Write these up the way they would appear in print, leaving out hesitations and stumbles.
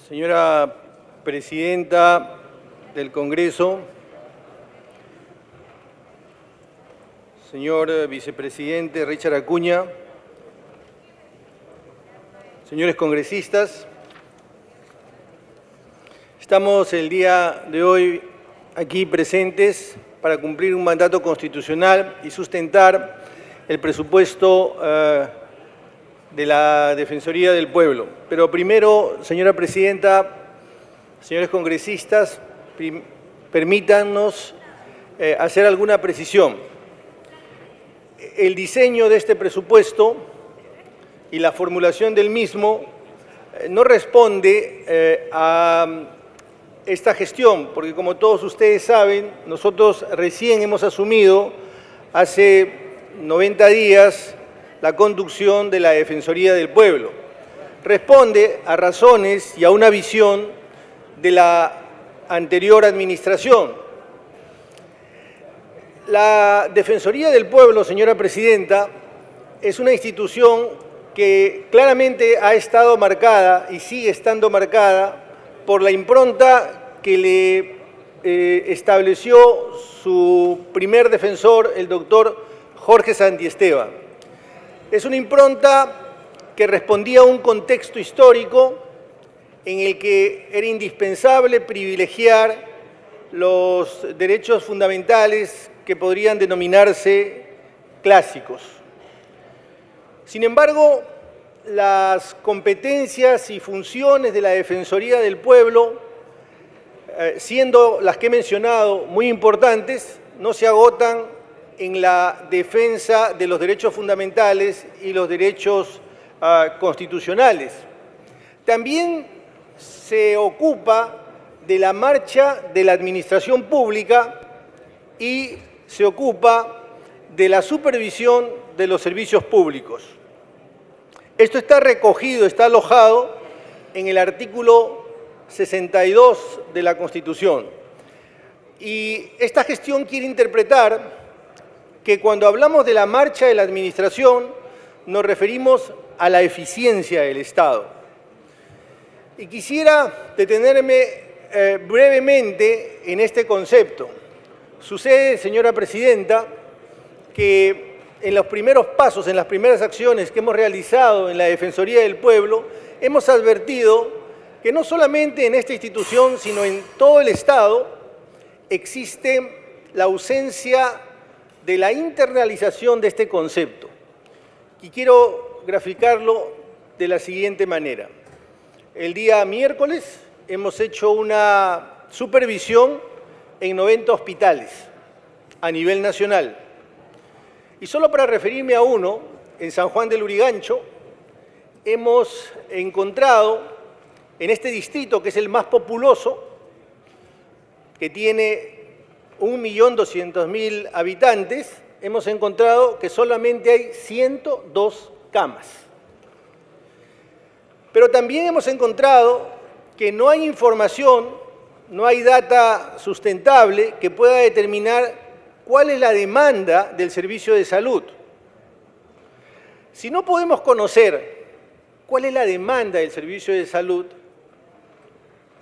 Señora Presidenta del Congreso, señor Vicepresidente Richard Acuña, señores congresistas, estamos el día de hoy aquí presentes para cumplir un mandato constitucional y sustentar el presupuesto de la Defensoría del Pueblo. Pero primero, señora Presidenta, señores congresistas, permítanos hacer alguna precisión. El diseño de este presupuesto y la formulación del mismo no responde a esta gestión, porque como todos ustedes saben, nosotros recién hemos asumido hace 90 días la conducción de la Defensoría del Pueblo. Responde a razones y a una visión de la anterior administración. La Defensoría del Pueblo, señora Presidenta, es una institución que claramente ha estado marcada y sigue estando marcada por la impronta que le estableció su primer defensor, el doctor Jorge Santiesteban. Es una impronta que respondía a un contexto histórico en el que era indispensable privilegiar los derechos fundamentales que podrían denominarse clásicos. Sin embargo, las competencias y funciones de la Defensoría del Pueblo, siendo las que he mencionado muy importantes, no se agotan en la defensa de los derechos fundamentales y los derechos constitucionales. También se ocupa de la marcha de la administración pública y se ocupa de la supervisión de los servicios públicos. Esto está recogido, está alojado en el artículo 62 de la Constitución. Y esta gestión quiere interpretar que cuando hablamos de la marcha de la administración nos referimos a la eficiencia del Estado. Y quisiera detenerme brevemente en este concepto. Sucede, señora Presidenta, que en los primeros pasos, en las primeras acciones que hemos realizado en la Defensoría del Pueblo, hemos advertido que no solamente en esta institución, sino en todo el Estado, existe la ausencia de la internalización de este concepto. Y quiero graficarlo de la siguiente manera. El día miércoles hemos hecho una supervisión en 90 hospitales a nivel nacional. Y solo para referirme a uno, en San Juan del Lurigancho, hemos encontrado en este distrito, que es el más populoso, que tiene 1.200.000 habitantes, hemos encontrado que solamente hay 102 camas. Pero también hemos encontrado que no hay información, no hay data sustentable que pueda determinar cuál es la demanda del servicio de salud. Si no podemos conocer cuál es la demanda del servicio de salud,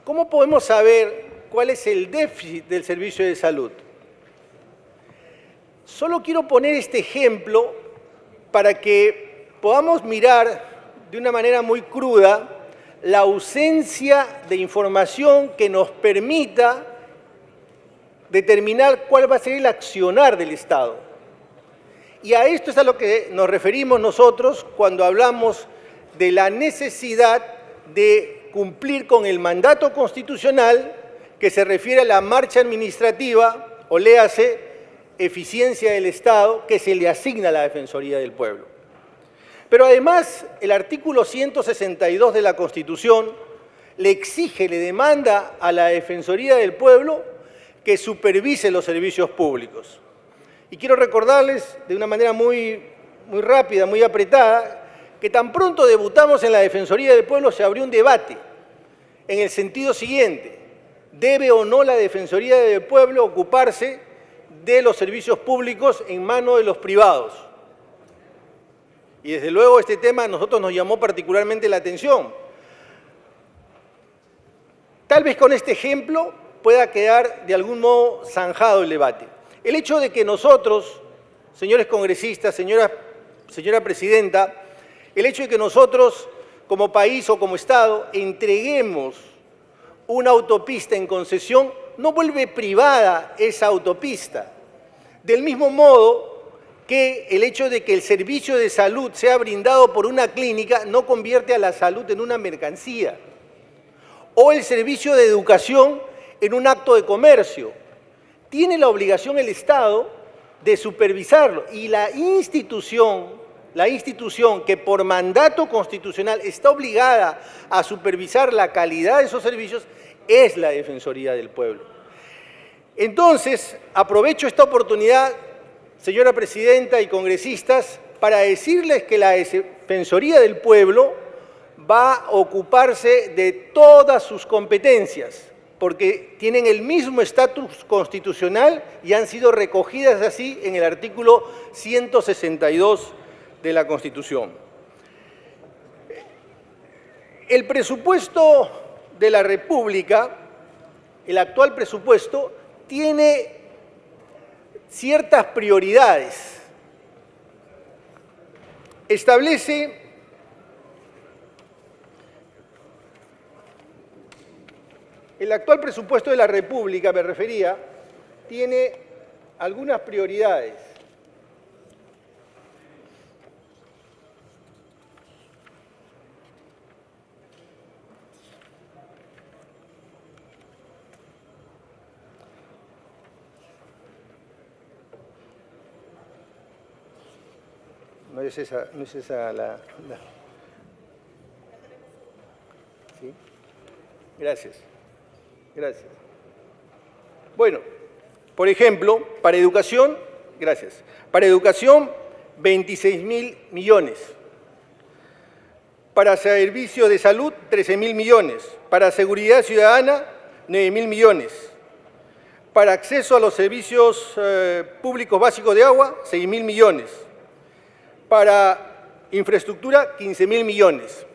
¿cómo podemos saber cuál es el déficit del servicio de salud? Solo quiero poner este ejemplo para que podamos mirar de una manera muy cruda la ausencia de información que nos permita determinar cuál va a ser el accionar del Estado. Y a esto es a lo que nos referimos nosotros cuando hablamos de la necesidad de cumplir con el mandato constitucional que se refiere a la marcha administrativa, o léase, eficiencia del Estado, que se le asigna a la Defensoría del Pueblo. Pero además, el artículo 162 de la Constitución le exige, le demanda a la Defensoría del Pueblo que supervise los servicios públicos. Y quiero recordarles de una manera muy rápida, muy apretada, que tan pronto debutamos en la Defensoría del Pueblo se abrió un debate en el sentido siguiente: ¿debe o no la Defensoría del Pueblo ocuparse de los servicios públicos en manos de los privados? Y desde luego este tema a nosotros nos llamó particularmente la atención, tal vez con este ejemplo pueda quedar de algún modo zanjado el debate. El hecho de que nosotros, señores congresistas, señora presidenta, el hecho de que nosotros como país o como Estado entreguemos una autopista en concesión no vuelve privada esa autopista. Del mismo modo que el hecho de que el servicio de salud sea brindado por una clínica no convierte a la salud en una mercancía. O el servicio de educación en un acto de comercio. Tiene la obligación el Estado de supervisarlo y la institución que por mandato constitucional está obligada a supervisar la calidad de esos servicios es la Defensoría del Pueblo. Entonces, aprovecho esta oportunidad, señora presidenta y congresistas, para decirles que la Defensoría del Pueblo va a ocuparse de todas sus competencias, porque tienen el mismo estatus constitucional y han sido recogidas así en el artículo 162 de la Constitución. El presupuesto de la República, el actual presupuesto, tiene ciertas prioridades. Establece el actual presupuesto de la República, me refería, tiene algunas prioridades. No es esa la... ¿Sí? Gracias. Gracias. Bueno, por ejemplo, para educación, gracias. Para educación, 26.000 millones. Para servicios de salud, 13.000 millones. Para seguridad ciudadana, 9.000 millones. Para acceso a los servicios públicos básicos de agua, 6.000 millones. Para infraestructura, 15.000 millones.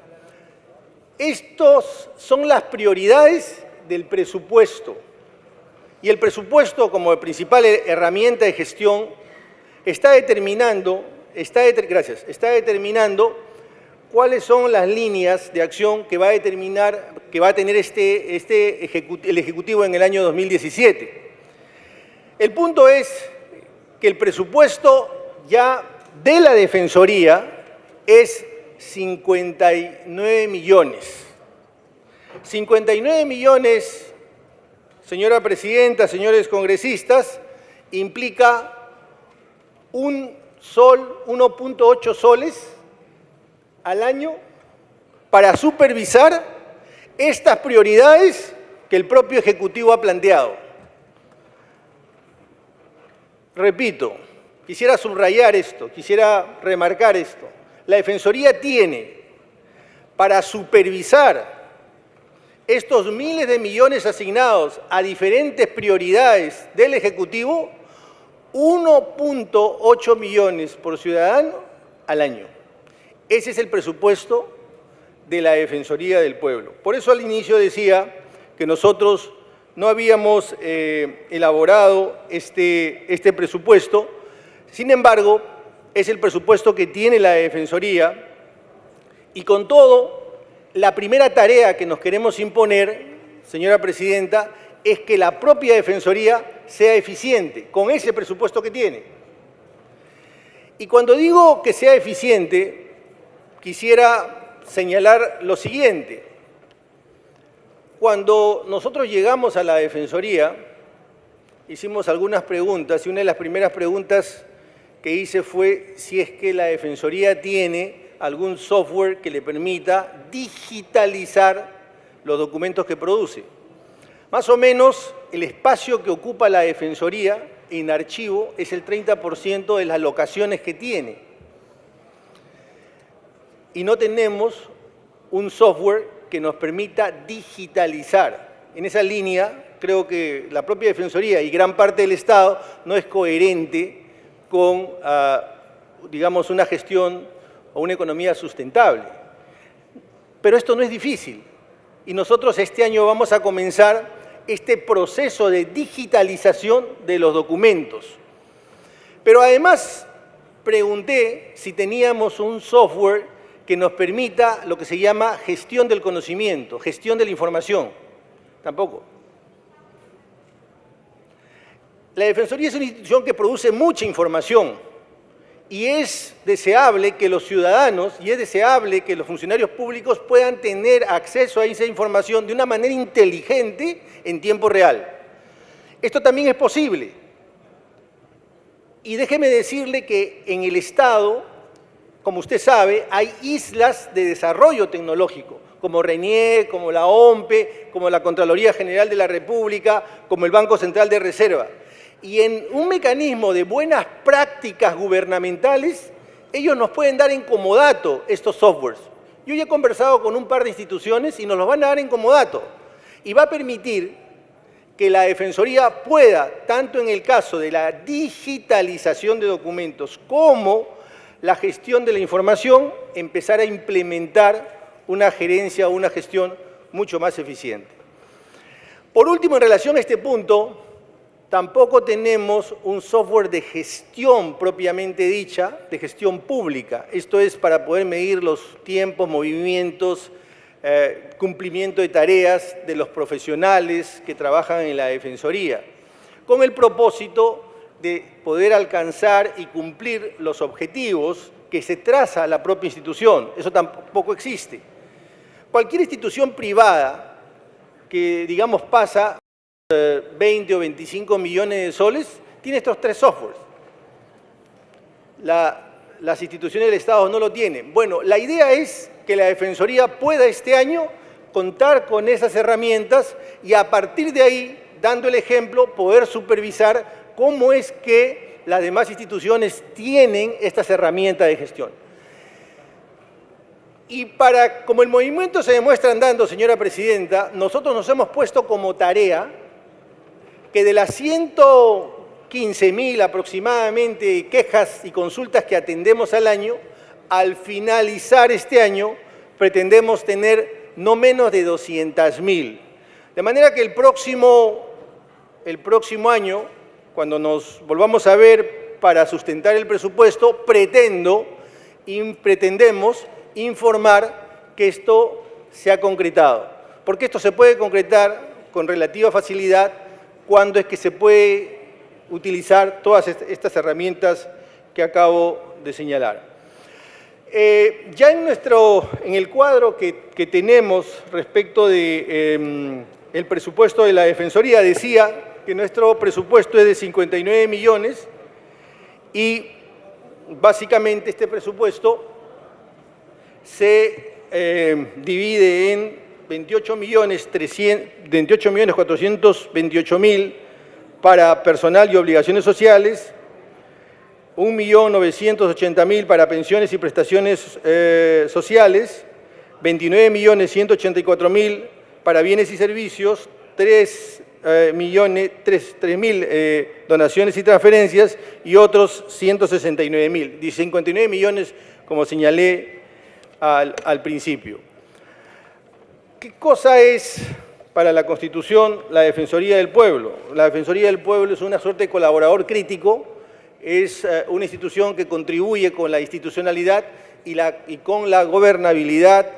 Estos son las prioridades del presupuesto. Y el presupuesto, como principal herramienta de gestión, está determinando cuáles son las líneas de acción que va a tener el Ejecutivo en el año 2017. El punto es que el presupuesto ya de la Defensoría es 59 millones. 59 millones, señora presidenta, señores congresistas, implica 1.8 soles al año para supervisar estas prioridades que el propio Ejecutivo ha planteado. Repito, quisiera subrayar esto, quisiera remarcar esto. La Defensoría tiene para supervisar estos miles de millones asignados a diferentes prioridades del Ejecutivo, 1.8 millones por ciudadano al año. Ese es el presupuesto de la Defensoría del Pueblo. Por eso al inicio decía que nosotros no habíamos elaborado este presupuesto. Sin embargo, es el presupuesto que tiene la Defensoría y con todo, la primera tarea que nos queremos imponer, señora presidenta, es que la propia Defensoría sea eficiente con ese presupuesto que tiene. Y cuando digo que sea eficiente, quisiera señalar lo siguiente. Cuando nosotros llegamos a la Defensoría, hicimos algunas preguntas y una de las primeras preguntas que hice fue si es que la Defensoría tiene algún software que le permita digitalizar los documentos que produce. Más o menos el espacio que ocupa la Defensoría en archivo es el 30% de las locaciones que tiene. Y no tenemos un software que nos permita digitalizar. En esa línea, creo que la propia Defensoría y gran parte del Estado no es coherente con, digamos, una gestión o una economía sustentable. Pero esto no es difícil. y nosotros este año vamos a comenzar este proceso de digitalización de los documentos. Pero además pregunté si teníamos un software que nos permita lo que se llama gestión del conocimiento, gestión de la información. Tampoco. La Defensoría es una institución que produce mucha información y es deseable que los ciudadanos y es deseable que los funcionarios públicos puedan tener acceso a esa información de una manera inteligente en tiempo real. Esto también es posible. Y déjeme decirle que en el Estado, como usted sabe, hay islas de desarrollo tecnológico, como RENIEC, como la OMPE, como la Contraloría General de la República, como el Banco Central de Reserva. Y en un mecanismo de buenas prácticas gubernamentales, ellos nos pueden dar en comodato estos softwares. Yo ya he conversado con un par de instituciones y nos los van a dar en comodato. Y va a permitir que la Defensoría pueda, tanto en el caso de la digitalización de documentos como la gestión de la información, empezar a implementar una gerencia o una gestión mucho más eficiente. Por último, en relación a este punto, tampoco tenemos un software de gestión propiamente dicha, de gestión pública. Esto es para poder medir los tiempos, movimientos, cumplimiento de tareas de los profesionales que trabajan en la Defensoría, con el propósito de poder alcanzar y cumplir los objetivos que se traza la propia institución. Eso tampoco existe. Cualquier institución privada que, digamos, pasa 20 o 25 millones de soles, tiene estos tres softwares. Las instituciones del Estado no lo tienen. Bueno, la idea es que la Defensoría pueda este año contar con esas herramientas y a partir de ahí, dando el ejemplo, poder supervisar cómo es que las demás instituciones tienen estas herramientas de gestión. Y como el movimiento se demuestra andando, señora Presidenta, nosotros nos hemos puesto como tarea que de las 115.000 aproximadamente quejas y consultas que atendemos al año, al finalizar este año pretendemos tener no menos de 200.000. De manera que el próximo año, cuando nos volvamos a ver para sustentar el presupuesto, pretendemos informar que esto se ha concretado. Porque esto se puede concretar con relativa facilidad cuando es que se puede utilizar todas estas herramientas que acabo de señalar. Ya en el cuadro que tenemos respecto de el presupuesto de la Defensoría, decía que nuestro presupuesto es de 59 millones y básicamente este presupuesto se divide en 28.428.000 para personal y obligaciones sociales, 1.980.000 para pensiones y prestaciones sociales, 29.184.000 para bienes y servicios, 3.000 donaciones y transferencias y otros 169.000, 59 millones como señalé al principio. ¿Qué cosa es para la Constitución la Defensoría del Pueblo? La Defensoría del Pueblo es una suerte de colaborador crítico, es una institución que contribuye con la institucionalidad y con la gobernabilidad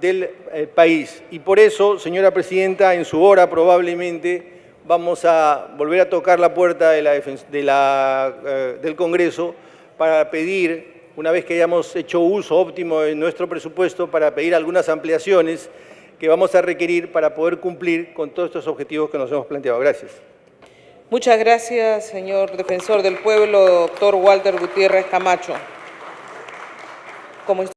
del país. Y por eso, señora Presidenta, en su hora probablemente vamos a volver a tocar la puerta del Congreso para pedir, una vez que hayamos hecho uso óptimo de nuestro presupuesto, para pedir algunas ampliaciones que vamos a requerir para poder cumplir con todos estos objetivos que nos hemos planteado. Gracias. Muchas gracias, señor Defensor del Pueblo, doctor Walter Gutiérrez Camacho.